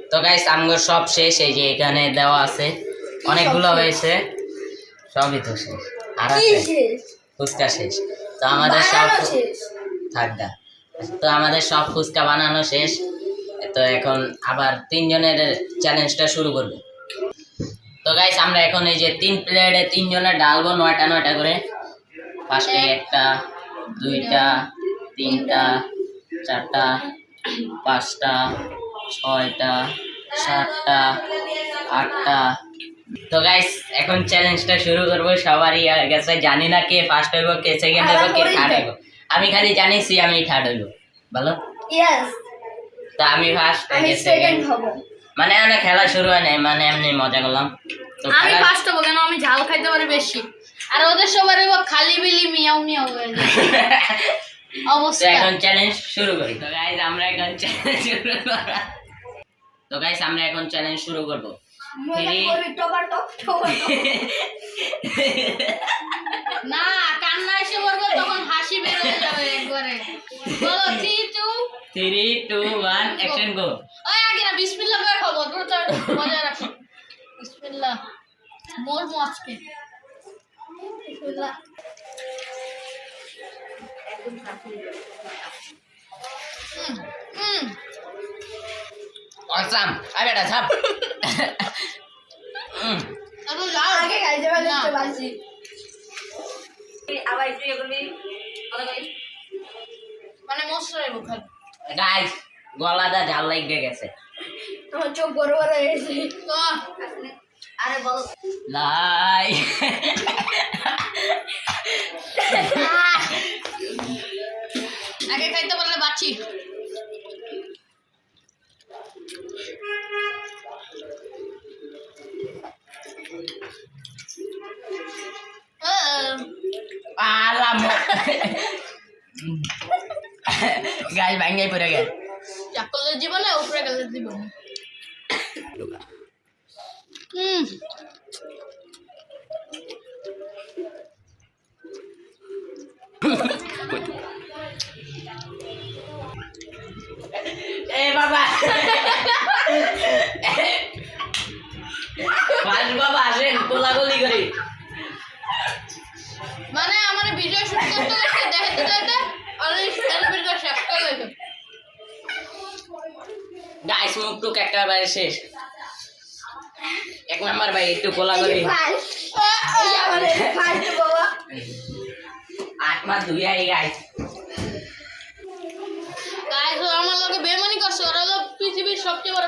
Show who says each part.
Speaker 1: তো গাইস আমগো সব শেষ, এই যে এখানে দেওয়া আছে অনেকগুলো হয়েছে, সবই তো শেষ। আর আছে ফুচকা শেষ। তো আমাদের সব থাকদা, তো আমাদের সব ফুচকা বানানো শেষ। তো এখন আবার 3 জনের চ্যালেঞ্জটা শুরু করব। তো গাইস আমরা এখন এই যে 3 প্লেটে 3 জনের ঢালবো 9টা 9টা করে। ফার্স্টে 1টা 2টা 3টা 4টা 5টা 6টা 7টা 8টা। তো গাইস এখন চ্যালেঞ্জটা শুরু করবো। সবারই গেছে, জানি না কে ফার্স্ট হইব, কে সেকেন্ড হইব, কে থার্ড হইব। আমি খালি জানিছি আমি থার্ড হইব। বলো
Speaker 2: ইয়েস,
Speaker 1: তো আমি ফার্স্ট,
Speaker 2: আমি সেকেন্ড হব।
Speaker 1: মানে আমরা খেলা শুরু হয় নাই, মানে এমনি মজা করলাম। তো
Speaker 3: আমি ফার্স্ট হব কেন? আমি ঝাল খাইতে পারি বেশি, আর ওদের সবার খালি বিলি মিয়াও মিয়াও হয়ে যায় অবস্থা।
Speaker 1: এখন চ্যালেঞ্জ শুরু করি। তো গাইস আমরা এখন চ্যালেঞ্জ শুরু করব। তো গাইস আমরা এখন চ্যালেঞ্জ শুরু করব।
Speaker 3: না, কান্না এসে পড়বে তখন হাসি বের হয়ে যাবে একবারে। বলো 3 2
Speaker 1: 1 অ্যাকশন গো।
Speaker 3: ওই আগে না বিসমিল্লাহ করে খাবো, দ্রুত মজা রাখো। বিসমিল্লাহ। মোর আজকে বিসমিল্লাহ।
Speaker 1: অসাম, আই বেটা ছাপ।
Speaker 3: আরে যাও
Speaker 2: আগে খাইতে পারলে তো বাসি।
Speaker 3: আবার একটু এগুলি মানে মশলা খাই।
Speaker 1: গাইস গলাটা ঝাল লাগে গেছে।
Speaker 2: আমার চোখ বড় বড় হয়ে গেছে।
Speaker 3: তো
Speaker 2: আরে বলো
Speaker 1: লাই
Speaker 3: আগে খাইতে পারলে বাঁচি।
Speaker 1: আলাম গাইস ভাঙাই পড়ে গেল।
Speaker 3: চাকলের জীবনে উপরে গেলে জীবন।
Speaker 1: এ বাবা পাঁচ বাবা আসেন কোলাগুলি করি।
Speaker 3: মানে আমার ভিডিও শুট করতে করতে দেখাতে দেখাতে অলরেডি ভিডিও শেষ করে দিল।
Speaker 1: গাইস মুখ টুক একটা বাইরে শেষ। 1 নাম্বার ভাই একটু কোলাগুলি।
Speaker 2: আমাদের ফার্স্ট বাবা
Speaker 1: 8 মাস ধুইয়াই গাইস।
Speaker 3: গাইস আমার লগে বেমানি করছে, ওরা হলো পৃথিবীর সবচেয়ে বড়